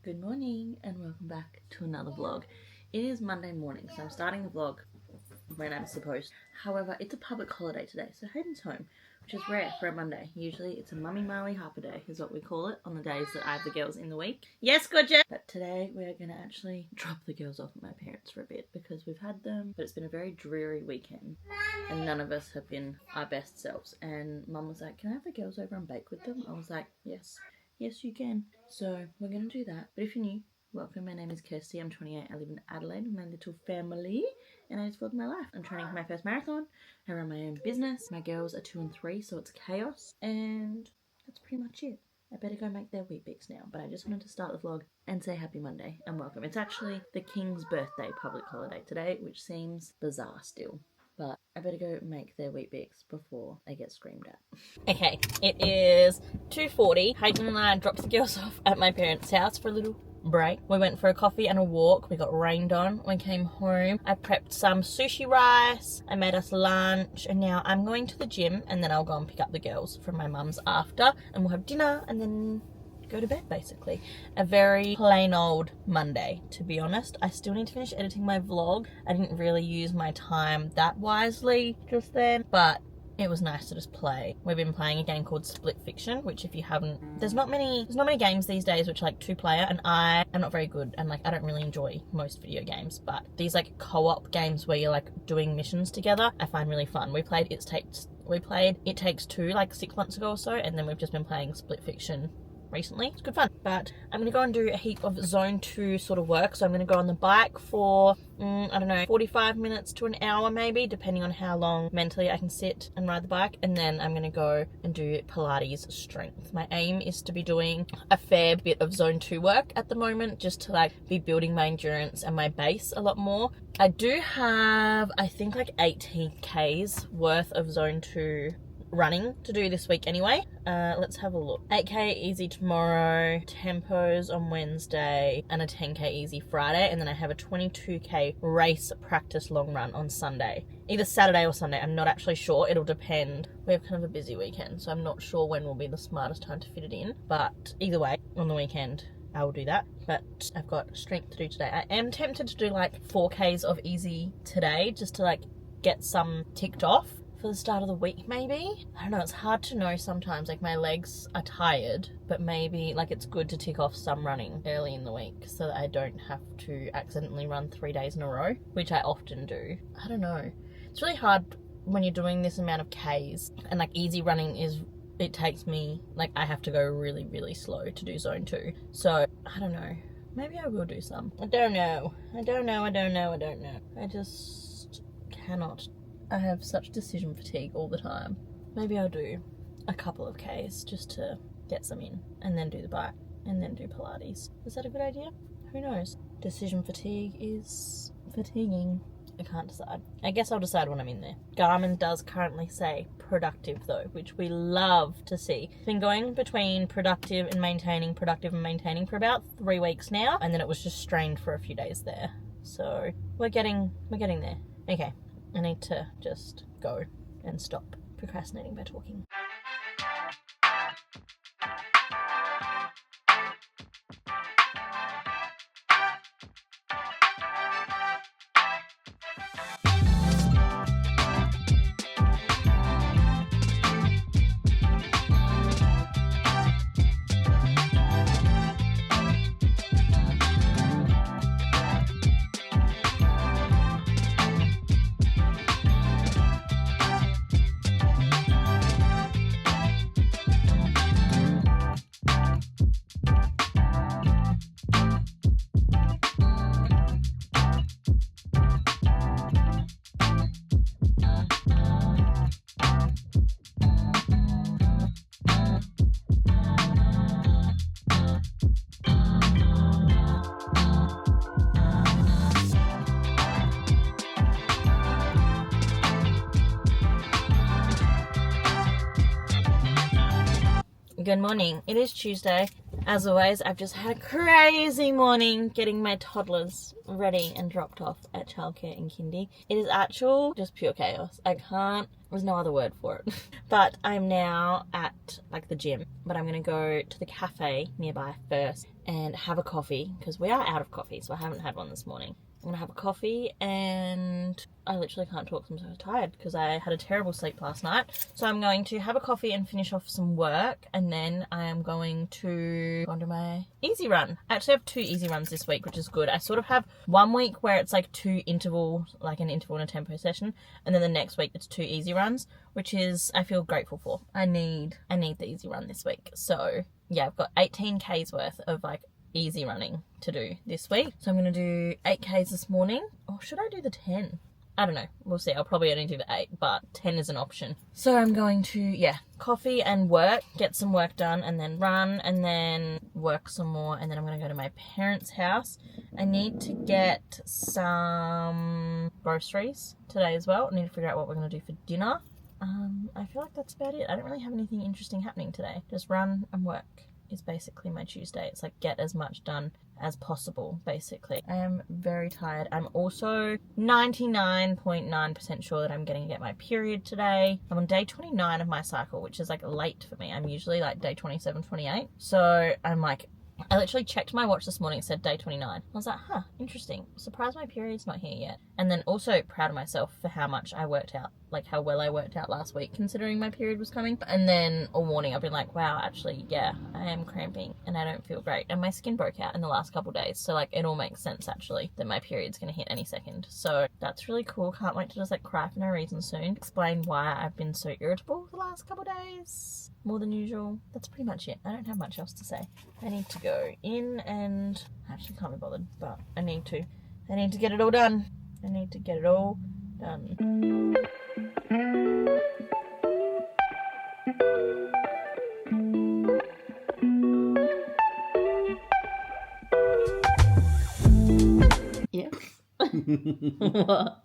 Good morning and welcome back to another vlog. It is Monday morning, so I'm starting the vlog when I'm supposed. However, it's a public holiday today, so Hayden's home, which is rare for a Monday. Usually it's a Mummy Marley Harper Day is what we call it on the days that I have the girls in the week. Yes, gotcha! But today we're going to actually drop the girls off at my parents for a bit because we've had them, but it's been a very dreary weekend and none of us have been our best selves. And Mum was like, can I have the girls over and bake with them? I was like, yes. Yes, you can. So we're going to do that. But if you're new, welcome. My name is Kirsty. I'm 28. I live in Adelaide with my little family. And I just vlog my life. I'm training for my first marathon. I run my own business. My girls are 2 and 3, so it's chaos. And that's pretty much it. I better go make their Weet-Bix now. But I just wanted to start the vlog and say happy Monday and welcome. It's actually the King's birthday public holiday today, which seems bizarre still. But I better go make their Weet-Bix before I get screamed at. Okay, it is 2:40. Hayden and I dropped the girls off at my parents' house for a little break. We went for a coffee and a walk. We got rained on. We came home. I prepped some sushi rice. I made us lunch. And now I'm going to the gym and then I'll go and pick up the girls from my mum's after. And we'll have dinner and then go to bed, basically. A very plain old Monday, to be honest. I still need to finish editing my vlog. I didn't really use my time that wisely just then, but it was nice to just play. We've been playing a game called Split Fiction, which if you haven't, there's not many games these days which are like 2-player, and I am not very good, and like I don't really enjoy most video games, but these like co-op games where you're like doing missions together, I find really fun. We played It Takes Two like 6 months ago or so, and then we've just been playing Split Fiction recently. It's good fun. But I'm gonna go and do a heap of zone 2 sort of work. So I'm gonna go on the bike for I don't know, 45 minutes to an hour maybe, depending on how long mentally I can sit and ride the bike. And then I'm gonna go and do Pilates strength. My aim is to be doing a fair bit of zone 2 work at the moment, just to like be building my endurance and my base a lot more. I do have, I think, like 18 Ks worth of zone 2 running to do this week anyway. Let's have a look. 8k easy tomorrow, tempos on Wednesday, and a 10k easy Friday, and then I have a 22k race practice long run on Sunday. Either Saturday or Sunday, I'm not actually sure. It'll depend. We have kind of a busy weekend, so I'm not sure when will be the smartest time to fit it in, but either way, on the weekend I will do that. But I've got strength to do today. I am tempted to do like 4k's of easy today, just to like get some ticked off for the start of the week maybe. I don't know, it's hard to know sometimes. Like my legs are tired, but maybe like it's good to tick off some running early in the week so that I don't have to accidentally run 3 days in a row, which I often do. I don't know. It's really hard when you're doing this amount of Ks, and like easy running it takes me, like I have to go really, really slow to do zone 2. So I don't know. Maybe I will do some. I don't know. I just cannot. I have such decision fatigue all the time. Maybe I'll do a couple of Ks just to get some in, and then do the bike, and then do Pilates. Is that a good idea? Who knows? Decision fatigue is fatiguing. I can't decide. I guess I'll decide when I'm in there. Garmin does currently say productive though, which we love to see. It's been going between productive and maintaining for about 3 weeks now, and then it was just strained for a few days there. So we're getting there. Okay. I need to just go and stop procrastinating by talking. Good morning. It is Tuesday As always, I've just had a crazy morning getting my toddlers ready and dropped off at childcare in kindy. It is just pure chaos. There's no other word for it. But I'm now at like the gym, but I'm going to go to the cafe nearby first and have a coffee because we are out of coffee, so I haven't had one this morning. I'm going to have a coffee and I literally can't talk because I'm so tired because I had a terrible sleep last night. So I'm going to have a coffee and finish off some work, and then I am going to go on to my easy run. I actually have 2 easy runs this week, which is good. I sort of have 1 week where it's like 2 intervals, like an interval and a tempo session, and then the next week it's 2 easy runs, which is, I feel grateful for. I need the easy run this week. So yeah, I've got 18Ks worth of like easy running to do this week. So I'm going to do 8Ks this morning. Or should I do the 10? I don't know. We'll see. I'll probably only do the 8, but 10 is an option. So I'm going to, coffee and work, get some work done, and then run, and then work some more, and then I'm going to go to my parents' house. I need to get some groceries today as well. I need to figure out what we're going to do for dinner. I feel like that's about it. I don't really have anything interesting happening today. Just run and work is basically my Tuesday. It's like get as much done as possible, basically. I am very tired. I'm also 99.9% sure that I'm going to get my period today. I'm on day 29 of my cycle, which is like late for me. I'm usually like day 27, 28. So I'm like, I literally checked my watch this morning, it said day 29. I was like, interesting. Surprised my period's not here yet. And then also proud of myself for how much I worked out, like how well I worked out last week considering my period was coming. And then all morning I've been like, wow, actually, yeah, I am cramping and I don't feel great. And my skin broke out in the last couple of days. So like it all makes sense actually that my period's going to hit any second. So that's really cool. Can't wait to just like cry for no reason soon. Explain why I've been so irritable the last couple of days. More than usual. That's pretty much it. I don't have much else to say. I need to go in and I actually can't be bothered, but I need to get it all done. I need to get it all done. Yes. What?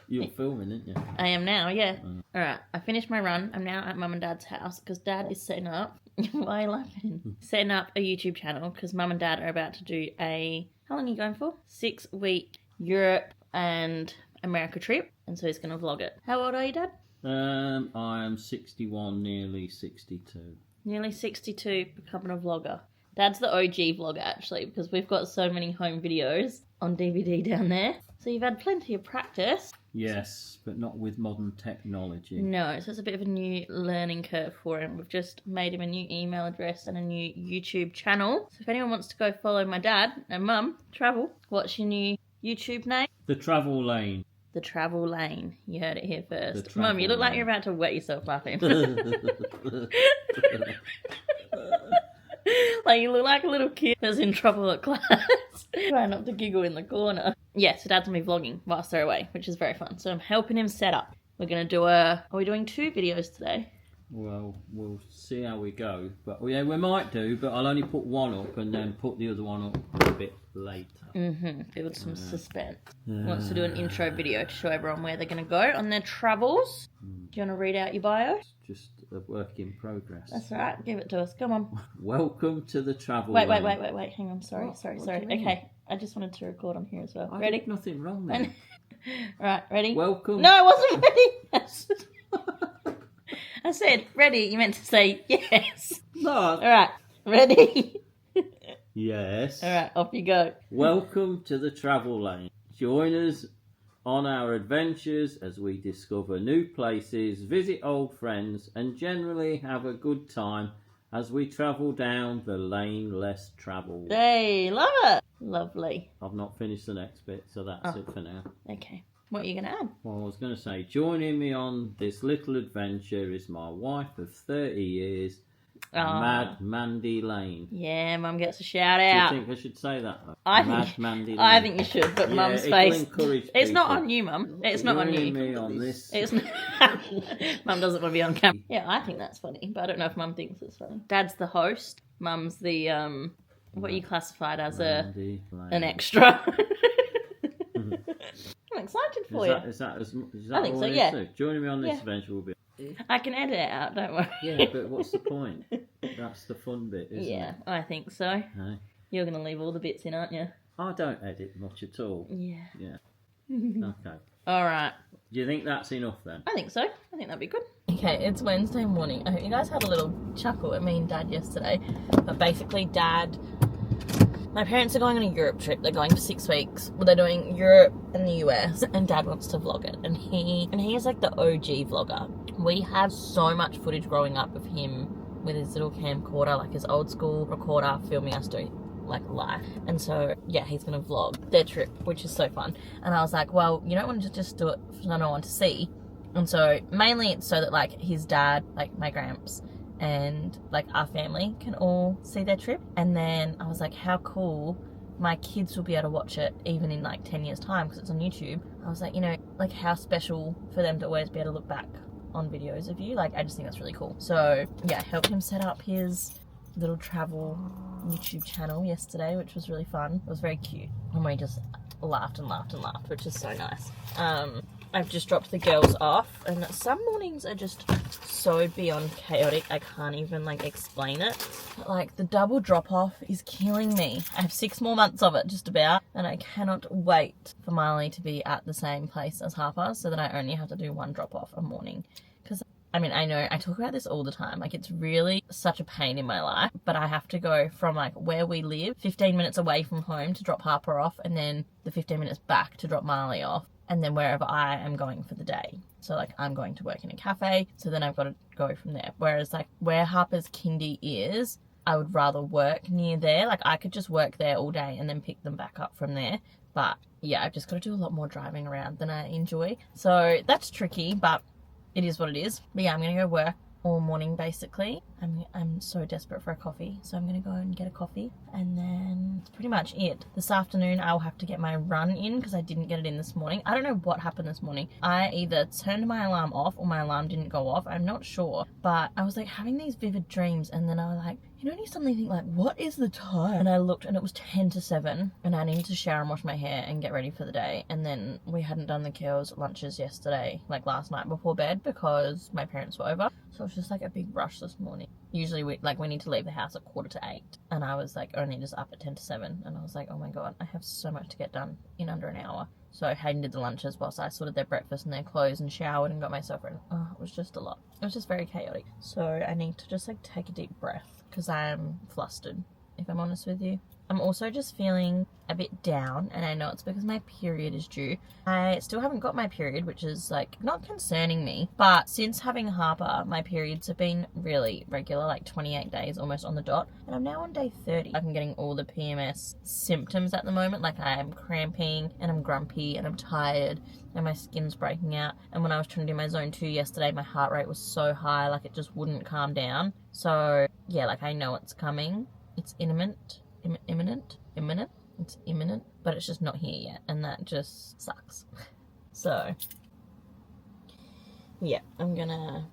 You're filming, aren't you? I am now, yeah. Alright, I finished my run. I'm now at Mum and Dad's house because Dad is setting up. Why are you laughing? Setting up a YouTube channel because Mum and Dad are about to do how long are you going for? 6-week Europe and America trip. And so he's going to vlog it. How old are you, Dad? I am 61, nearly 62. Nearly 62, becoming a vlogger. Dad's the OG vlogger, actually, because we've got so many home videos on DVD down there. So you've had plenty of practice. Yes, but not with modern technology. No, so it's a bit of a new learning curve for him. We've just made him a new email address and a new YouTube channel. So if anyone wants to go follow my dad and Mum, travel, what's your new YouTube name? The Travel Lane. The Travel Lane. You heard it here first. Mum, you look like you're about to wet yourself laughing. Like you look like a little kid that's in trouble at class. Trying not to giggle in the corner. Yeah, so Dad's going to be vlogging whilst they're away, which is very fun. So I'm helping him set up. We're going to do are we doing 2 videos today? Well, we'll see how we go. But yeah, we might do, but I'll only put one up and then put the other one up a bit later. Build some suspense. Wants to do an intro video to show everyone where they're going to go on their travels. Do you want to read out your bio? It's just a work in progress. That's all right. Give it to us. Come on. Welcome to the Travel Wait. Lane. Hang on. Sorry. What do you mean? Okay. I just wanted to record on here as well. I Ready? did nothing wrong then. Right, ready? Welcome. No, I wasn't ready. I said ready. You meant to say yes. No. All right. Ready? Yes. All right. Off you go. Welcome to the Travel Lane. Join us on our adventures as we discover new places, visit old friends, and generally have a good time as we travel down the lane less travelled. Hey, love it. Lovely. I've not finished the next bit, so that's it for now. Okay. What are you going to add? Well, I was going to say, joining me on this little adventure is my wife of 30 years, Mad Mandy Lane. Yeah, Mum gets a shout out. Do you think I should say that? Mandy Lane. I think you should, but Mum's face. It's not on you, Mum. It's not on you. Joining me on this. It's not. Mum doesn't want to be on camera. Yeah, I think that's funny, but I don't know if Mum thinks it's funny. Dad's the host. Mum's the what you classified as an extra. I'm excited for you. Is that I think so, yeah. Joining me on this adventure will be... I can edit it out, don't worry. Yeah, but what's the point? think that's the fun bit, isn't Yeah, it? I think so. Aye. You're going to leave all the bits in, aren't you? I don't edit much at all. Yeah. Yeah. Okay. All right. Do you think that's enough then? I think so. I think that'd be good. Okay, it's Wednesday morning. I hope you guys had a little chuckle at me and Dad yesterday. But basically, my parents are going on a Europe trip. They're going for 6 weeks. Well, they're doing Europe and the US, and Dad wants to vlog it. And he is like the OG vlogger. We have so much footage growing up of him with his little camcorder, like his old school recorder, filming us doing like live. And so yeah, he's gonna vlog their trip, which is so fun. And I was like, well, you don't want to just do it for no one to see. And so mainly it's so that like his dad, like my gramps, and like our family can all see their trip. And then I was like, how cool, my kids will be able to watch it even in like 10 years time because it's on YouTube. I was like, you know, like how special for them to always be able to look back on videos of you. Like I just think that's really cool. So yeah, helped him set up his little travel YouTube channel yesterday, which was really fun. It was very cute, and we just laughed and laughed and laughed, which is so nice. I've just dropped the girls off, and some mornings are just so beyond chaotic I can't even like explain it. But, like, the double drop off is killing me. I have 6 more months of it just about, and I cannot wait for Miley to be at the same place as Harper so that I only have to do 1 drop off a morning. Because I mean, I know I talk about this all the time, like it's really such a pain in my life, but I have to go from like where we live 15 minutes away from home to drop Harper off, and then the 15 minutes back to drop Marley off, and then wherever I am going for the day. So like I'm going to work in a cafe, so then I've got to go from there. Whereas like where Harper's kindy is, I would rather work near there. Like I could just work there all day and then pick them back up from there. But yeah, I've just got to do a lot more driving around than I enjoy. So that's tricky, but it is what it is. But yeah, I'm going to go work all morning basically. I'm so desperate for a coffee, so I'm going to go and get a coffee, and then that's pretty much it. This afternoon I'll have to get my run in because I didn't get it in this morning. I don't know what happened this morning. I either turned my alarm off or my alarm didn't go off. I'm not sure, but I was like having these vivid dreams, and then I was like, you know, you suddenly think like, what is the time? And I looked and it was 10 to 7, and I needed to shower and wash my hair and get ready for the day. And then we hadn't done the girls' lunches yesterday, like last night before bed, because my parents were over. So it was just like a big rush this morning. Usually we need to leave the house at 7:45, and I was like only just up at 10 to 7, and I was like, oh my god, I have so much to get done in under an hour. So Hayden did the lunches whilst I sorted their breakfast and their clothes and showered and got myself ready. Oh, it was just a lot. It was just very chaotic. So I need to just like take a deep breath because I am flustered, if I'm honest with you. I'm also just feeling a bit down, and I know it's because my period is due. I still haven't got my period, which is like not concerning me, but since having Harper, my periods have been really regular, like 28 days almost on the dot, and I'm now on day 30. I'm getting all the PMS symptoms at the moment, like I am cramping and I'm grumpy and I'm tired and my skin's breaking out. And when I was trying to do my zone 2 yesterday, my heart rate was so high, like it just wouldn't calm down. So yeah, like I know it's coming. It's imminent. It's imminent, but it's just not here yet, and that just sucks. So yeah, I'm gonna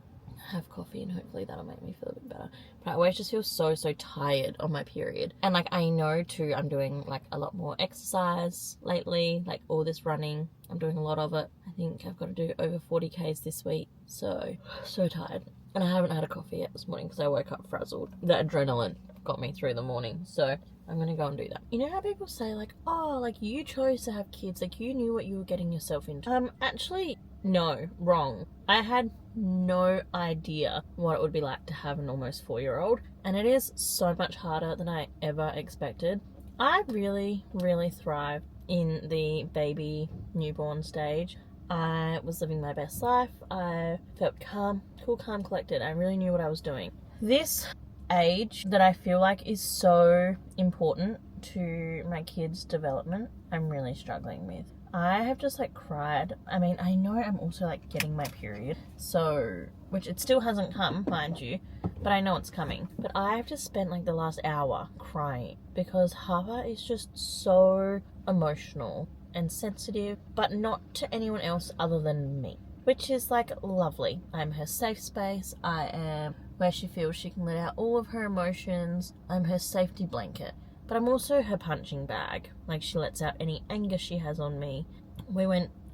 have coffee and hopefully that'll make me feel a bit better. But I always just feel so tired on my period, and like I know too, I'm doing like a lot more exercise lately, like all this running, I'm doing a lot of it. I think I've got to do over 40 k's this week, so tired. And I haven't had a coffee yet this morning because I woke up frazzled. The adrenaline got me through the morning, so I'm gonna go and do that. You know how people say like, oh, like you chose to have kids, like you knew what you were getting yourself into? Actually, no, wrong. I had no idea what it would be like to have an almost 4-year-old, and it is so much harder than I ever expected. I really thrived in the baby newborn stage. I was living my best life. I felt calm, cool, calm, collected. I really knew what I was doing. This age that I feel like is so important to my kids' development, I'm really struggling with. I have just like cried. I mean, I know I'm also like getting my period, so, which it still hasn't come, mind you, but I know it's coming. But I have just spent like the last hour crying because Harper is just so emotional and sensitive, but not to anyone else other than me, which is like lovely. I'm her safe space. I am where she feels she can let out all of her emotions. I'm her safety blanket, but I'm also her punching bag. Like she lets out any anger she has on me.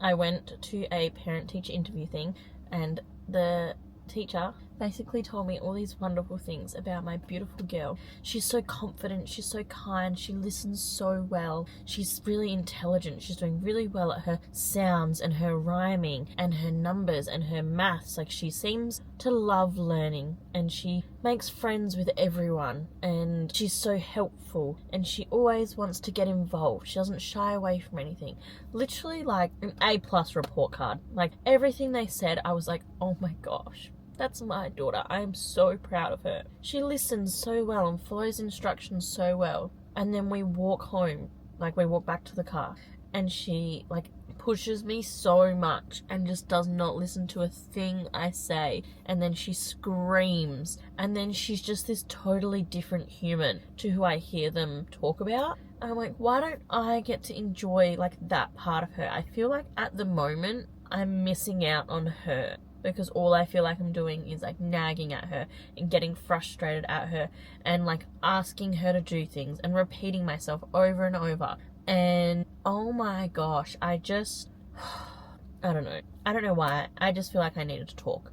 I went to a parent-teacher interview thing, and the teacher basically told me all these wonderful things about my beautiful girl. She's so confident, she's so kind, she listens so well, she's really intelligent, she's doing really well at her sounds and her rhyming and her numbers and her maths. Like, she seems to love learning, and she makes friends with everyone, and she's so helpful, and she always wants to get involved. She doesn't shy away from anything. Literally like an A+ report card. Like, everything they said, I was like, oh my gosh, that's my daughter. I am so proud of her. She listens so well and follows instructions so well. And then we walk home, like we walk back to the car, and she like pushes me so much and just does not listen to a thing I say. And then she screams, and then she's just this totally different human to who I hear them talk about. And I'm like, why don't I get to enjoy like that part of her? I feel like at the moment I'm missing out on her, because all I feel like I'm doing is like nagging at her and getting frustrated at her and like asking her to do things and repeating myself over and over. And oh my gosh, I don't know why. I just feel like I needed to talk.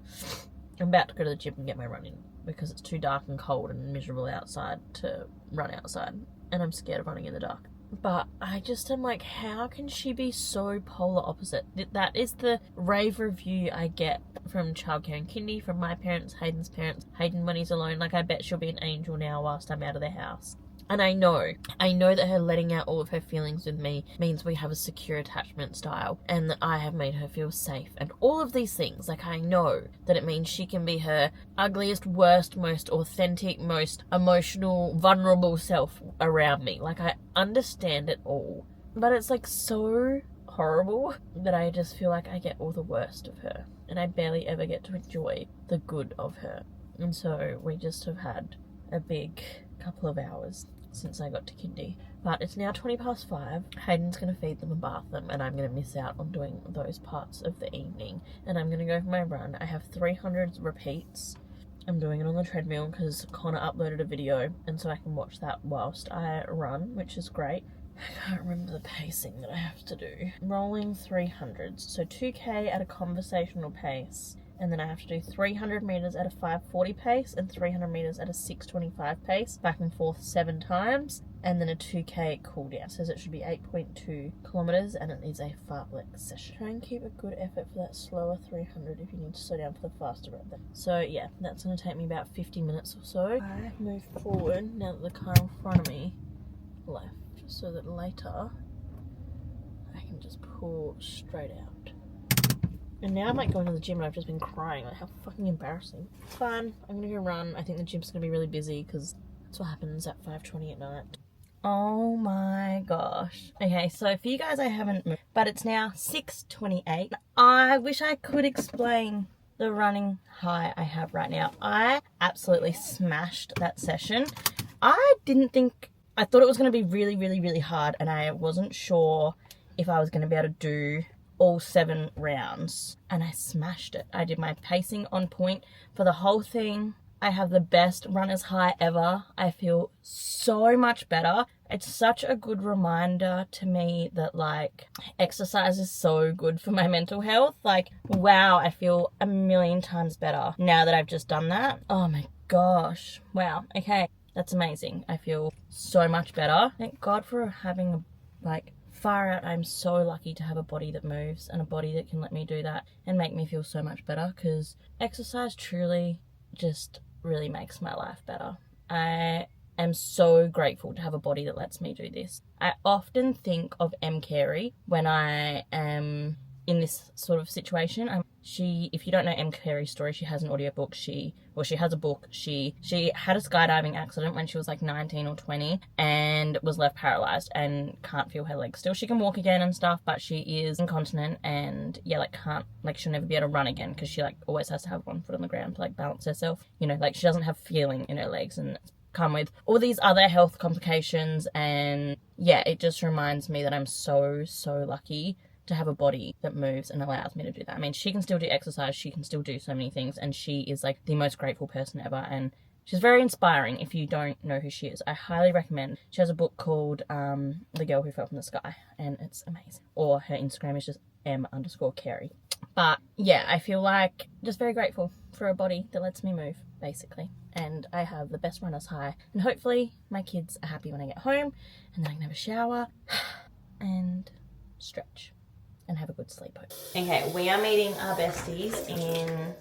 I'm about to go to the gym and get my run in because it's too dark and cold and miserable outside to run outside, and I'm scared of running in the dark. But I just am like, how can she be so polar opposite? That is the rave review I get from childcare and kindy, from my parents, Hayden's parents. Hayden, when he's alone, like, I bet she'll be an angel now whilst I'm out of the house. And I know that her letting out all of her feelings with me means we have a secure attachment style, and that I have made her feel safe, and all of these things. Like, I know that it means she can be her ugliest, worst, most authentic, most emotional, vulnerable self around me. Like, I understand it all. But it's like so horrible that I just feel like I get all the worst of her, and I barely ever get to enjoy the good of her. And so we just have had a big couple of hours since I got to kindy. But it's now 5:20. Hayden's going to feed them and bath them, and I'm going to miss out on doing those parts of the evening. And I'm going to go for my run. I have 300 repeats. I'm doing it on the treadmill because Connor uploaded a video, and so I can watch that whilst I run, which is great. I can't remember the pacing that I have to do. Rolling 300s, so 2k at a conversational pace. And then I have to do 300 metres at a 5:40 pace and 300 metres at a 6:25 pace, back and forth 7 times, and then a 2k cool down. Says it should be 8.2 kilometres, and it is a fartlek session. Try and keep a good effort for that slower 300 if you need to slow down for the faster rate. So yeah, that's going to take me about 50 minutes or so. I move forward now that the car in front of me left, so that later I can just pull straight out. And now I'm like going to the gym and I've just been crying. Like, how fucking embarrassing. Fine, I'm gonna go run. I think the gym's gonna be really busy because that's what happens at 5:20 at night. Oh my gosh. Okay, so for you guys, I haven't moved, but it's now 6:28. I wish I could explain the running high I have right now. I absolutely smashed that session. I thought it was gonna be really, really, really hard, and I wasn't sure if I was gonna be able to do all 7 rounds, and I smashed it. I did my pacing on point for the whole thing. I have the best runner's high ever. I feel so much better. It's such a good reminder to me that like exercise is so good for my mental health. Like, wow, I feel a million times better now that I've just done that. Oh my gosh. Wow. Okay. That's amazing. I feel so much better. Thank God for having far out. I'm so lucky to have a body that moves and a body that can let me do that and make me feel so much better, because exercise truly just really makes my life better. I am so grateful to have a body that lets me do this. I often think of M. Carey when I am in this sort of situation. If you don't know M. Carey's story, she has an audiobook. She has a book. She had a skydiving accident when she was like 19 or 20 and was left paralyzed and can't feel her legs still. She can walk again and stuff, but she is incontinent and she'll never be able to run again because she like always has to have one foot on the ground to like balance herself. You know, like she doesn't have feeling in her legs, and it's come with all these other health complications. And yeah, it just reminds me that I'm so, so lucky to have a body that moves and allows me to do that. I mean, she can still do exercise, she can still do so many things, and she is like the most grateful person ever. And She's very inspiring if you don't know who she is. I highly recommend. She has a book called The Girl Who Fell from the Sky, and it's amazing. Or her Instagram is just m_Carey. But yeah, I feel like just very grateful for a body that lets me move, basically. And I have the best runner's high. And hopefully my kids are happy when I get home, and then I can have a shower and stretch and have a good sleep. Okay, we are meeting our besties in,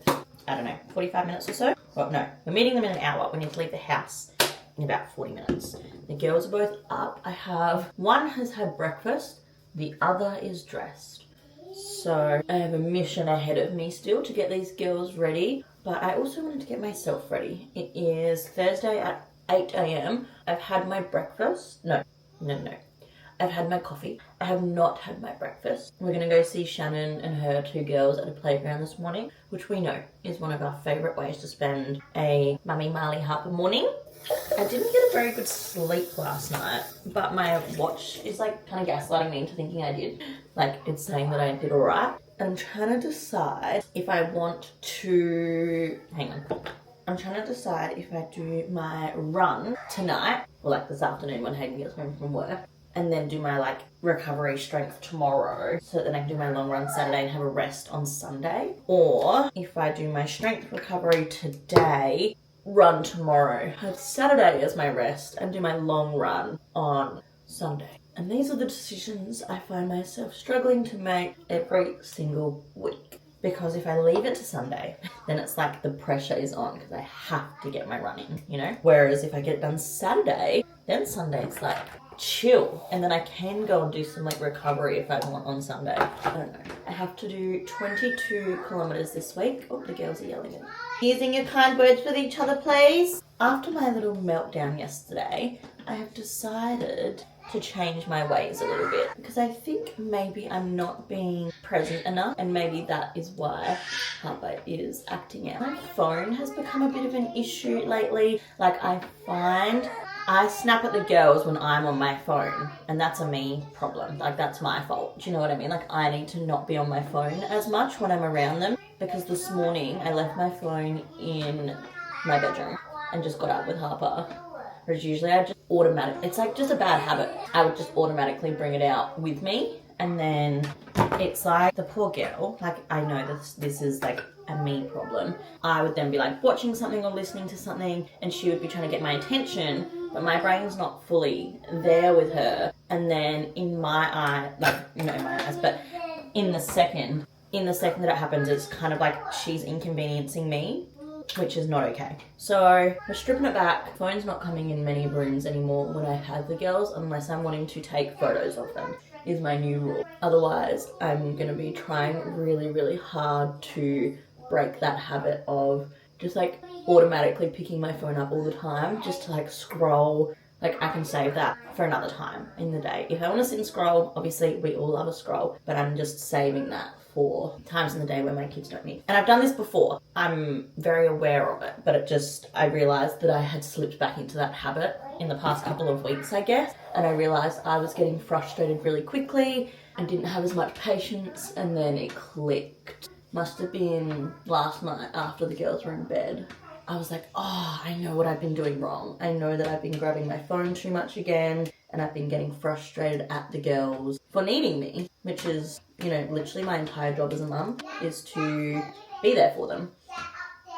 I don't know, 45 minutes or so. Well, no, we're meeting them in an hour. We need to leave the house in about 40 minutes. The girls are both up. One has had breakfast, the other is dressed. So I have a mission ahead of me still to get these girls ready, but I also wanted to get myself ready. It is Thursday at 8 a.m. I've had my breakfast. No. I've had my coffee. I have not had my breakfast. We're going to go see Shannon and her two girls at a playground this morning, which we know is one of our favourite ways to spend a Mummy Marley Harper morning. I didn't get a very good sleep last night, but my watch is like kind of gaslighting me into thinking I did. Like, it's saying that I did alright. I'm trying to decide if I want to... Hang on. I'm trying to decide if I do my run tonight, or like this afternoon when Hayden gets home from work, and then do my like recovery strength tomorrow so that I can do my long run Saturday and have a rest on Sunday. Or if I do my strength recovery today, run tomorrow, have Saturday as my rest, and do my long run on Sunday. And these are the decisions I find myself struggling to make every single week. Because if I leave it to Sunday, then it's like the pressure is on because I have to get my running, you know? Whereas if I get it done Saturday, then Sunday's like chill. And then I can go and do some like recovery if I want on Sunday. I don't know. I have to do 22 kilometers this week. Oh, the girls are yelling at me. Using your kind words with each other, please. After my little meltdown yesterday, I have decided to change my ways a little bit because I think maybe I'm not being present enough, and maybe that is why Harper is acting out. My phone has become a bit of an issue lately. Like, I find I snap at the girls when I'm on my phone, and that's a me problem. Like, that's my fault. Do you know what I mean? Like, I need to not be on my phone as much when I'm around them, because this morning I left my phone in my bedroom and just got up with Harper. Whereas usually I just it's like just a bad habit. I would just automatically bring it out with me, and then it's like the poor girl, like I know this is like a me problem. I would then be like watching something or listening to something, and she would be trying to get my attention, but my brain's not fully there with her. And then in my eye, like, you know, my eyes, but in the second that it happens, it's kind of like she's inconveniencing me, which is not okay. So we're stripping it back. Phone's not coming in many rooms anymore when I have the girls, unless I'm wanting to take photos of them, is my new rule. Otherwise, I'm going to be trying really, really hard to break that habit of just like automatically picking my phone up all the time just to like scroll. Like, I can save that for another time in the day. If I want to sit and scroll, obviously we all love a scroll, but I'm just saving that for times in the day where my kids don't need. And I've done this before. I'm very aware of it, but I realised that I had slipped back into that habit in the past couple of weeks, I guess. And I realised I was getting frustrated really quickly and didn't have as much patience, and then it clicked. Must have been last night after the girls were in bed. I was like, oh, I know what I've been doing wrong. I know that I've been grabbing my phone too much again, and I've been getting frustrated at the girls for needing me, which is, you know, literally my entire job as a mum is to be there for them.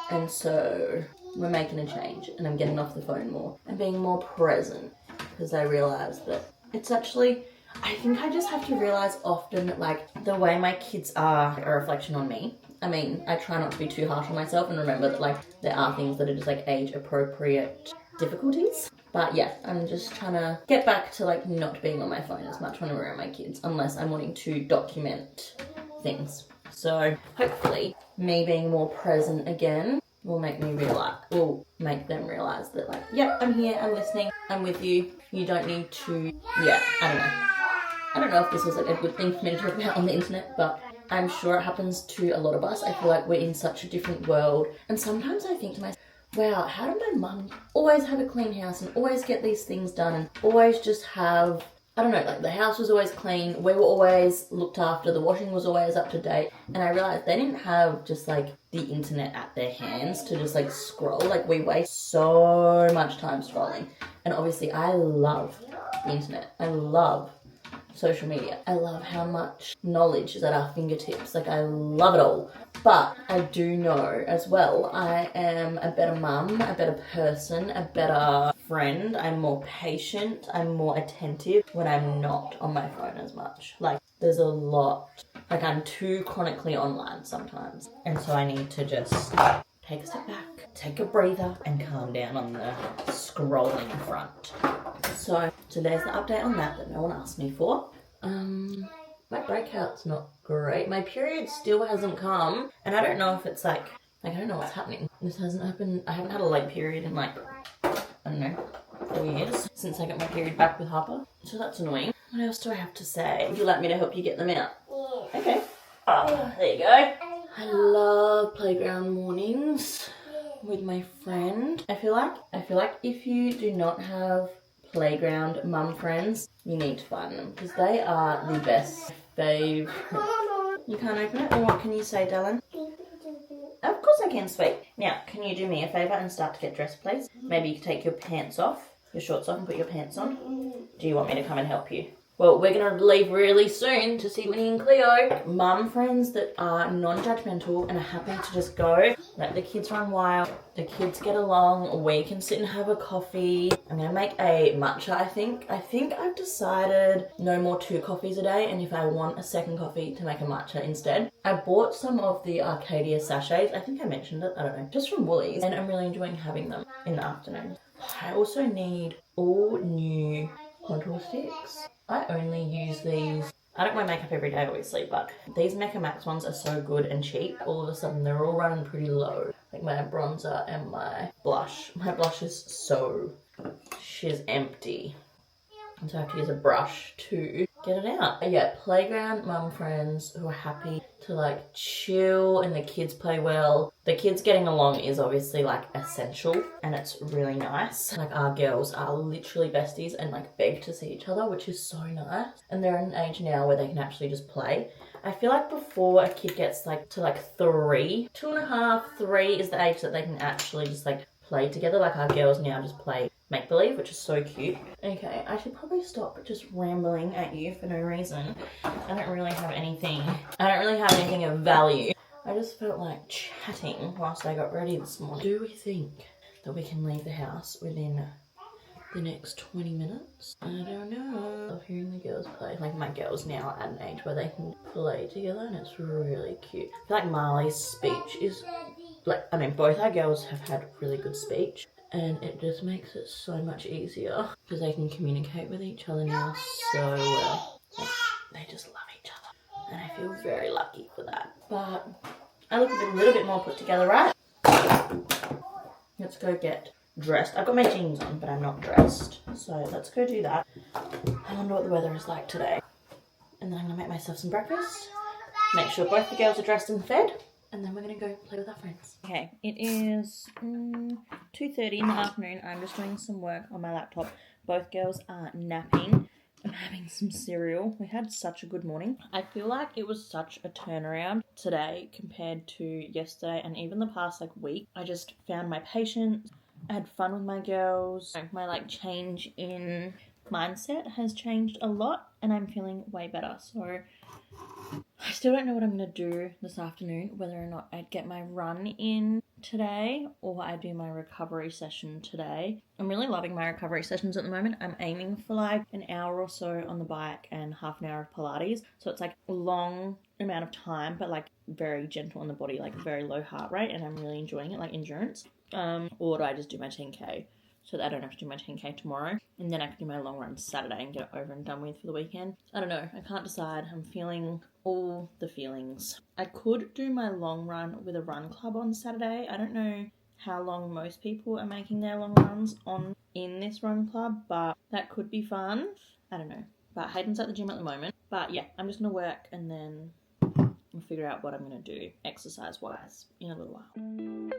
And so we're making a change, and I'm getting off the phone more and being more present, because I realised that it's actually, I think I just have to realise often that, like, the way my kids are a reflection on me. I mean, I try not to be too harsh on myself and remember that, like, there are things that are just, like, age-appropriate difficulties. But, yeah, I'm just trying to get back to, like, not being on my phone as much when I'm around my kids, unless I'm wanting to document things. So, hopefully, me being more present again will make them realise that, like, yep, I'm here, I'm listening, I'm with you, you don't need to, yeah, I don't know if this was, like, a good thing for me to talk about on the internet, but I'm sure it happens to a lot of us. I feel like we're in such a different world. And sometimes I think to myself, wow, how did my mum always have a clean house and always get these things done and always just have I don't know, like the house was always clean, we were always looked after, the washing was always up to date, and I realised they didn't have just like the internet at their hands to just like scroll. Like we waste so much time scrolling, and obviously I love the internet. I love social media. I love how much knowledge is at our fingertips. Like I love it all. But I do know as well, I am a better mum, a better person, a better friend. I'm more patient, I'm more attentive when I'm not on my phone as much. Like there's a lot, like I'm too chronically online sometimes. And so I need to just take a step back, take a breather, and calm down on the scrolling front. So today's the update on that no one asked me for. My breakout's not great. My period still hasn't come, and I don't know if it's like I don't know what's happening. This hasn't happened. I haven't had a late period in like, I don't know, 4 years since I got my period back with Harper. So that's annoying. What else do I have to say? Would you like me to help you get them out? Yeah. Okay. Oh, there you go. I love playground mornings with my friend. I feel like if you do not have playground mum friends, you need to find them because they are the best. You can't open it? Or what can you say, darling? Of course I can, sweet. Now, can you do me a favour and start to get dressed, please? Maybe you can take your pants off, your shorts off, and put your pants on. Do you want me to come and help you? Well, we're going to leave really soon to see Winnie and Cleo. Mum friends that are non-judgmental and are happy to just go, let the kids run wild, the kids get along, we can sit and have a coffee. I'm going to make a matcha, I think. I think I've decided no more 2 coffees a day, and if I want a second coffee, to make a matcha instead. I bought some of the Arcadia sachets. I think I mentioned it, I don't know, just from Woolies, and I'm really enjoying having them in the afternoon. I also need all new contour sticks. I only use these. I don't wear makeup every day, obviously, but these Mecca Max ones are so good and cheap. All of a sudden, they're all running pretty low. Like my bronzer and my blush. My blush is so... she's empty. And so I have to use a brush to get it out. Yeah, playground mum friends who are happy to like chill and the kids play well. The kids getting along is obviously like essential and it's really nice. Like our girls are literally besties and like beg to see each other, which is so nice. And they're at an age now where they can actually just play. I feel like before a kid gets like to like 3, 2.5, 3 is the age that they can actually just like play together. Like our girls now just play make-believe, which is so cute. Okay, I should probably stop just rambling at you for no reason. I don't really have anything of value. I just felt like chatting whilst I got ready this morning. Do we think that we can leave the house within the next 20 minutes? I don't know. I love hearing the girls play. Like my girls now are at an age where they can play together and it's really cute. I feel like Marley's speech is like, I mean, both our girls have had really good speech. And it just makes it so much easier because they can communicate with each other now so well. Like, they just love each other. And I feel very lucky for that. But I look a little bit more put together, right? Let's go get dressed. I've got my jeans on, but I'm not dressed. So let's go do that. I wonder what the weather is like today. And then I'm going to make myself some breakfast. Make sure both the girls are dressed and fed. And then we're going to go play with our friends. Okay, it is 2:30 in the afternoon. I'm just doing some work on my laptop. Both girls are napping. I'm having some cereal. We had such a good morning. I feel like it was such a turnaround today compared to yesterday and even the past like week. I just found my patience. I had fun with my girls. My like change in mindset has changed a lot and I'm feeling way better. So I still don't know what I'm going to do this afternoon, whether or not I'd get my run in today or I do my recovery session today. I'm really loving my recovery sessions at the moment. I'm aiming for like an hour or so on the bike and half an hour of Pilates. So it's like a long amount of time, but like very gentle on the body, like very low heart rate, and I'm really enjoying it, like endurance. Or do I just do my 10K? So that I don't have to do my 10K tomorrow. And then I can do my long run Saturday and get it over and done with for the weekend. I don't know. I can't decide. I'm feeling all the feelings. I could do my long run with a run club on Saturday. I don't know how long most people are making their long runs in this run club, but that could be fun. I don't know. But Hayden's at the gym at the moment. But yeah, I'm just going to work and then I'll figure out what I'm going to do exercise-wise in a little while.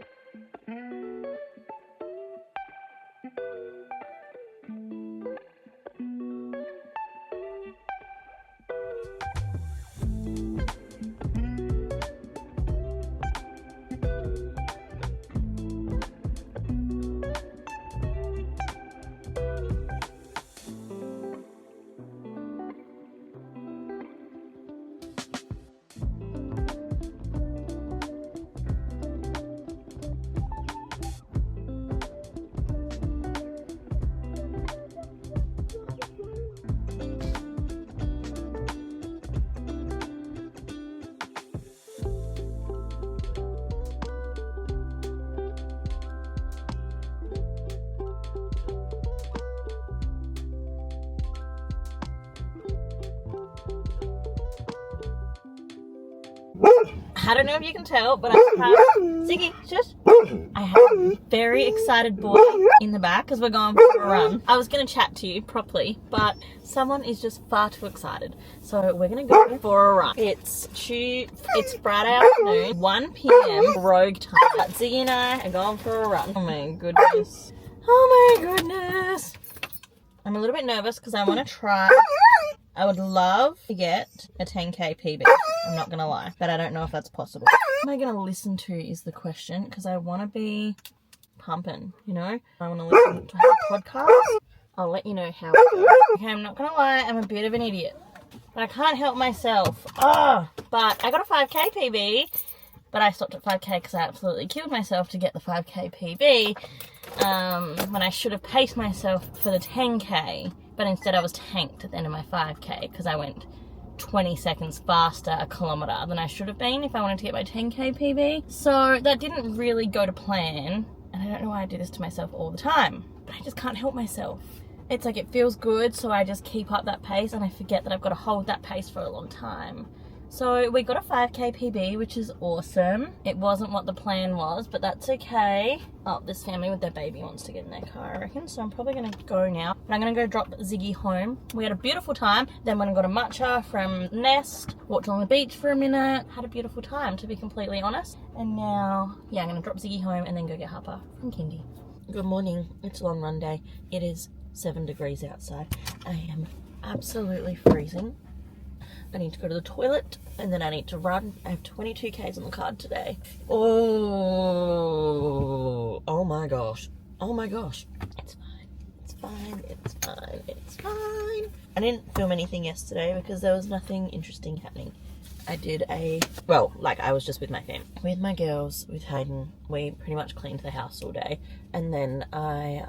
I don't know if you can tell, but I have Ziggy, shush. I have a very excited boy in the back because we're going for a run. I was going to chat to you properly, but someone is just far too excited. So we're going to go for a run. It's Friday afternoon, 1 p.m. rogue time. Ziggy and I are going for a run. Oh my goodness. Oh my goodness. I'm a little bit nervous because I want to try. I would love to get a 10k PB, I'm not going to lie, but I don't know if that's possible. What am I going to listen to is the question, because I want to be pumping, you know? I want to listen to a podcast. I'll let you know how it goes. Okay, I'm not going to lie, I'm a bit of an idiot, but I can't help myself. Oh, but I got a 5k PB, but I stopped at 5k because I absolutely killed myself to get the 5k PB, when I should have paced myself for the 10k. But instead I was tanked at the end of my 5k because I went 20 seconds faster a kilometre than I should have been if I wanted to get my 10k PB. So that didn't really go to plan, and I don't know why I do this to myself all the time, but I just can't help myself. It's like it feels good, so I just keep up that pace and I forget that I've got to hold that pace for a long time. So we got a 5k PB, which is awesome. It wasn't what the plan was, but that's okay. Oh, this family with their baby wants to get in their car, I reckon. So I'm probably going to go now. But I'm going to go drop Ziggy home. We had a beautiful time. Then when I got a matcha from Nest, walked along the beach for a minute. Had a beautiful time, to be completely honest. And now, yeah, I'm going to drop Ziggy home and then go get Harper from kindy. Good morning. It's a long run day. It is 7 degrees outside. I am absolutely freezing. I need to go to the toilet and then I need to run. I have 22 Ks on the card today. Oh my gosh. Oh my gosh. It's fine. It's fine. It's fine. It's fine. I didn't film anything yesterday because there was nothing interesting happening. I did I was just with my family. With my girls, with Hayden. We pretty much cleaned the house all day. And then I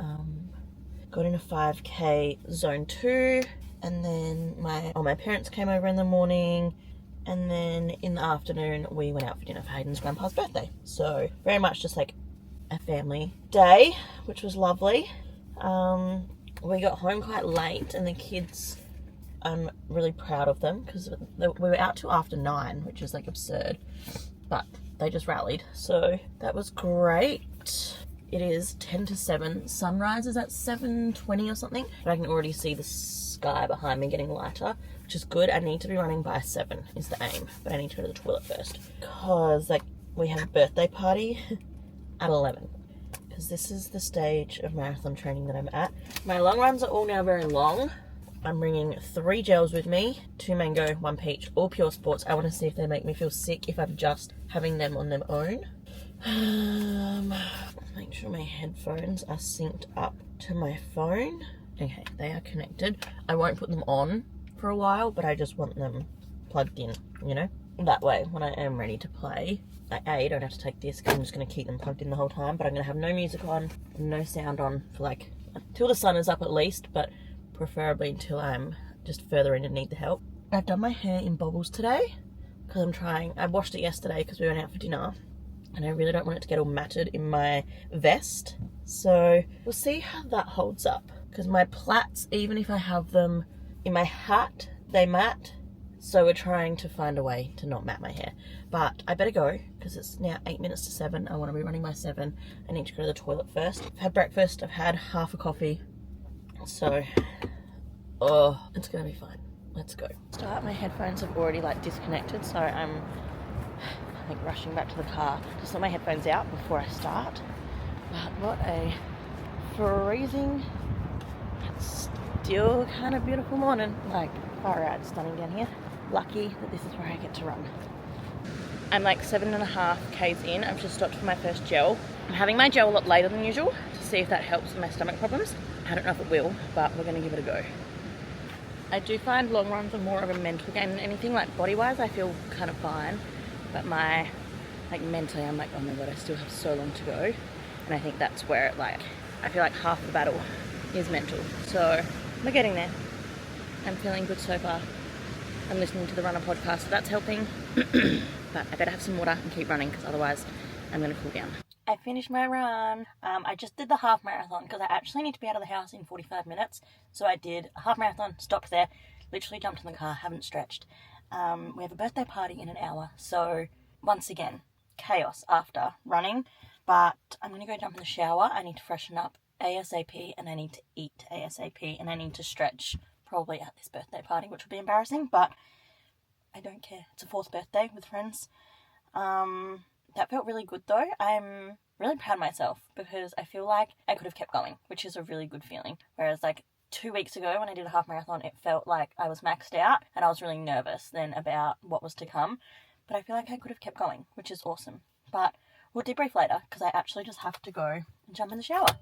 got in a 5k zone 2. And then my parents came over in the morning, and then in the afternoon we went out for dinner for Hayden's grandpa's birthday. So very much just like a family day, which was lovely. We got home quite late, and the kids, I'm really proud of them because we were out till after 9, which is like absurd, but they just rallied. So that was great. It is 10 to 7. Sunrise is at 7:20 or something, but I can already see the sky behind me getting lighter, which is good. I need to be running by 7 is the aim, but I need to go to the toilet first because we have a birthday party at 11 because this is the stage of marathon training that I'm at. My long runs are all now very long. I'm bringing 3 gels with me, 2 mango, 1 peach, all pure sports. I want to see if they make me feel sick if I'm just having them on their own. Make sure my headphones are synced up to my phone. Okay, they are connected. I won't put them on for a while, but I just want them plugged in, you know? That way, when I am ready to play, I don't have to take this because I'm just going to keep them plugged in the whole time, but I'm going to have no music on, no sound on for until the sun is up at least, but preferably until I'm just further in and need the help. I've done my hair in bobbles today because I washed it yesterday because we went out for dinner. And I really don't want it to get all matted in my vest. So we'll see how that holds up. Because my plaits, even if I have them in my hat, they mat. So we're trying to find a way to not mat my hair. But I better go because it's now 8 minutes to 7. I want to be running by 7. I need to go to the toilet first. I've had breakfast. I've had half a coffee. So, it's going to be fine. Let's go. My headphones have already disconnected. So I'm rushing back to the car to sort my headphones out before I start. But what a freezing, still kind of beautiful morning. Far out, stunning down here. Lucky that this is where I get to run. I'm 7.5 Ks in. I've just stopped for my first gel. I'm having my gel a lot later than usual to see if that helps with my stomach problems. I don't know if it will, but we're going to give it a go. I do find long runs are more of a mental game than anything. Body-wise, I feel kind of fine. But mentally, I'm oh my god, I still have so long to go. And I think that's where I feel half the battle is mental. So, we're getting there. I'm feeling good so far. I'm listening to the Runner podcast, so that's helping. But I better have some water and keep running, because otherwise I'm going to cool down. I finished my run. I just did the half marathon, because I actually need to be out of the house in 45 minutes. So I did a half marathon, stopped there, literally jumped in the car, haven't stretched. We have a birthday party in an hour, so once again, chaos after running, but I'm going to go jump in the shower. I need to freshen up ASAP, and I need to eat ASAP, and I need to stretch probably at this birthday party, which will be embarrassing, but I don't care. It's a 4th birthday with friends. That felt really good though. I'm really proud of myself because I feel like I could have kept going, which is a really good feeling. Whereas like 2 weeks ago when I did a half marathon, it felt like I was maxed out and I was really nervous then about what was to come. But I feel like I could have kept going, which is awesome. But we'll debrief later because I actually just have to go and jump in the shower.